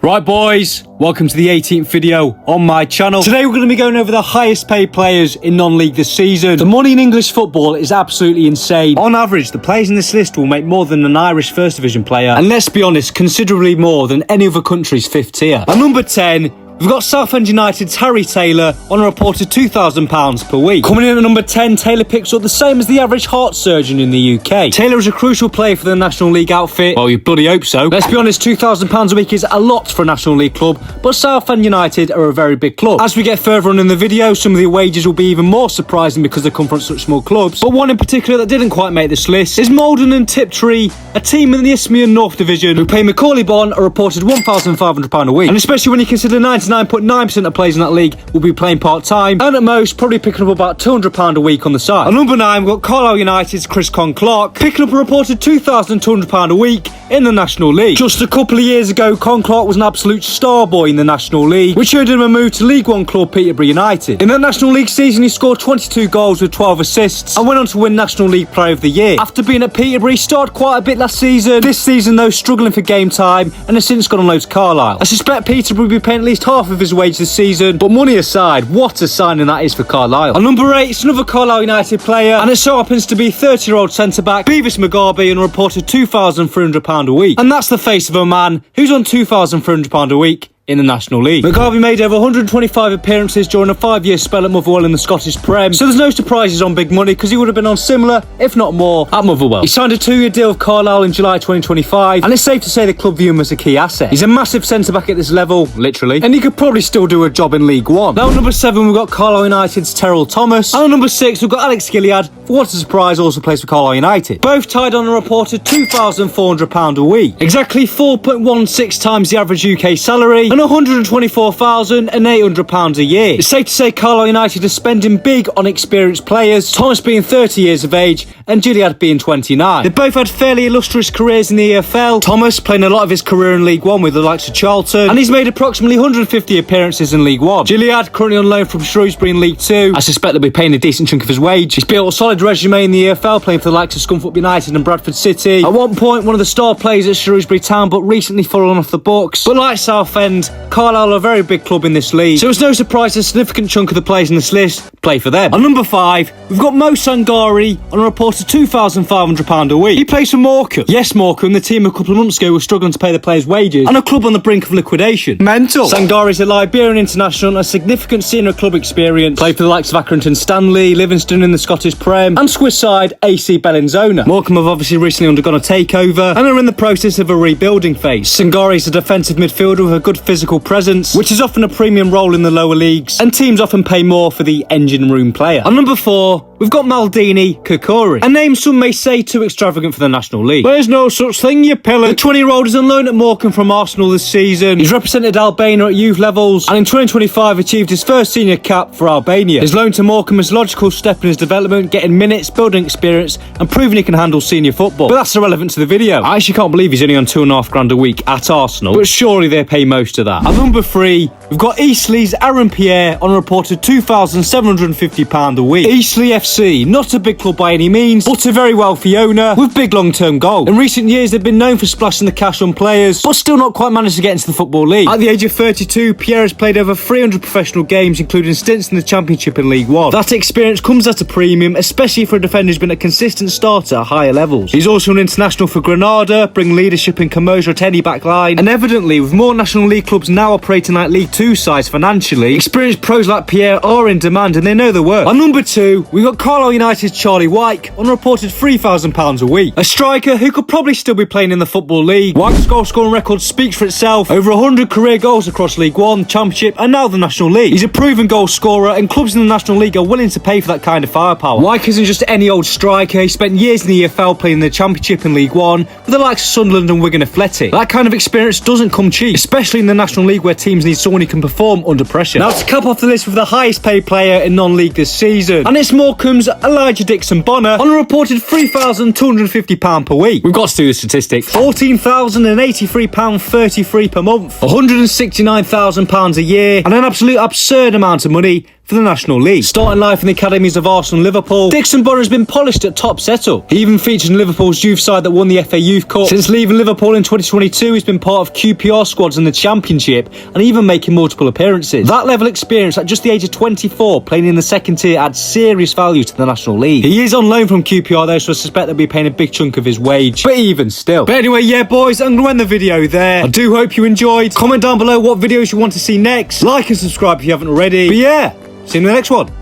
Right boys, welcome to the 18th video on my channel. Today we're going to be going over the highest paid players in non-league this season. The money in English football is absolutely insane. On average, the players in this list will make more than an Irish First Division player, and let's be honest, considerably more than any other country's 5th tier. At number 10, we've got Southend United's Harry Taylor on a reported £2,000 per week. Coming in at number 10, Taylor picks up the same as the average heart surgeon in the UK. Taylor is a crucial player for the National League outfit. Well, you bloody hope so. Let's be honest, £2,000 a week is a lot for a National League club, but Southend United are a very big club. As we get further on in the video, some of the wages will be even more surprising because they come from such small clubs. But one in particular that didn't quite make this list is Maldon and Tiptree, a team in the Isthmian North Division, who pay Macaulay Bonne a reported £1,500 a week. And especially when you consider 99.9% of players in that league will be playing part-time, and at most probably picking up about £200 a week on the side. At number 9, we've got Carlisle United's Chris Con-Clark picking up a reported £2,200 a week in the National League. Just a couple of years ago, Con-Clark was an absolute star boy in the National League, which earned him a move to League One club Peterborough United. In that National League season, he scored 22 goals with 12 assists and went on to win National League Player of the Year. After being at Peterborough, he started quite a bit last season. This season, though, struggling for game time and has since gone on loan to Carlisle. I suspect Peterborough will be paying at least half of his wage this season, but money aside, what a signing that is for Carlisle. At number 8, it's another Carlisle United player, and it so happens to be 30-year-old centre-back Beavis Mugabe on a reported £2,300 a week. And that's the face of a man who's on £2,300 a week in the National League. Mugabe made over 125 appearances during a 5-year spell at Motherwell in the Scottish Prem, so there's no surprises on big money because he would have been on similar, if not more, at Motherwell. He signed a 2-year deal with Carlisle in July 2025, and it's safe to say the club view him as a key asset. He's a massive centre-back at this level, literally, and he could probably still do a job in League One. Now at number 7, we've got Carlisle United's Terrell Thomas, and at number 6, we've got Alex Gilliard, for what a surprise, also plays for Carlisle United. Both tied on a reported £2,400 a week, exactly 4.16 times the average UK salary, and £124,800 a year. It's safe to say Carlisle United are spending big on experienced players, Thomas being 30 years of age and Gilliard being 29. They both had fairly illustrious careers in the EFL, Thomas playing a lot of his career in League One with the likes of Charlton, and he's made approximately 150 appearances in League One. Gilliard currently on loan from Shrewsbury in League Two. I suspect they'll be paying a decent chunk of his wage. He's built a solid resume in the EFL, playing for the likes of Scunthorpe United and Bradford City. At one point, one of the star players at Shrewsbury Town, but recently fallen off the books. But like Southend, Carlisle are a very big club in this league, so it's no surprise a significant chunk of the players in this list play for them. At number 5, we've got Mo Sangari on a reported £2,500 a week. He plays for Morecambe. Yes, Morecambe, the team a couple of months ago was struggling to pay the players' wages, and a club on the brink of liquidation. Mental. Sangari is a Liberian international and a significant senior club experience. Played for the likes of Accrington Stanley, Livingston in the Scottish Prem, and Swiss side AC Bellinzona. Morecambe have obviously recently undergone a takeover and are in the process of a rebuilding phase. Sangari is a defensive midfielder with a good physical presence, which is often a premium role in the lower leagues, and teams often pay more for the engine room player. On number 4, we've got Maldini Kokori, a name some may say too extravagant for the National League. There's no such thing, you pillar. The 20-year-old is on loan at Morecambe from Arsenal this season. He's represented Albania at youth levels, and in 2025 achieved his first senior cap for Albania. His loan to Morecambe is a logical step in his development, getting minutes, building experience, and proving he can handle senior football. But that's irrelevant to the video. I actually can't believe he's only on £2,500 a week at Arsenal, but surely they pay most of that. At number 3, we've got Eastleigh's Aaron Pierre on a reported £2,750 a week. Eastleigh FC, not a big club by any means, but a very wealthy owner with big long-term goals. In recent years, they've been known for splashing the cash on players, but still not quite managed to get into the Football League. At the age of 32, Pierre has played over 300 professional games, including stints in the Championship and League One. That experience comes at a premium, especially for a defender who's been a consistent starter at higher levels. He's also an international for Granada, bringing leadership and composure to any back line, and evidently, with more National League clubs now operating like League Two sides financially, experienced pros like Pierre are in demand and they know their worth. On number 2, we got Carlisle United's Charlie Wyke on a reported £3,000 a week. A striker who could probably still be playing in the Football League. Wyke's goal scoring record speaks for itself. Over 100 career goals across League One, Championship and now the National League. He's a proven goal scorer and clubs in the National League are willing to pay for that kind of firepower. Wyke isn't just any old striker. He spent years in the EFL playing in the Championship and League One with the likes of Sunderland and Wigan Athletic. That kind of experience doesn't come cheap, especially in the National League where teams need someone who can perform under pressure. Now to cap off the list with the highest paid player in non-league this season, and it's Morecambe's Elijah Dixon-Bonner on a reported £3,250 per week. We've got to do the statistics. £14,083.33 per month, £169,000 a year, and an absolute absurd amount of money for the National League. Starting life in the academies of Arsenal and Liverpool, Dixon Bonner has been polished at top setup. He even featured in Liverpool's youth side that won the FA Youth Cup. Since leaving Liverpool in 2022, he's been part of QPR squads in the Championship and even making multiple appearances. That level of experience at just the age of 24, playing in the second tier, adds serious value to the National League. He is on loan from QPR though, so I suspect they'll be paying a big chunk of his wage, but even still. But anyway, yeah boys, I'm going to end the video there. I do hope you enjoyed. Comment down below what videos you want to see next. Like and subscribe if you haven't already. But yeah, see you in the next one.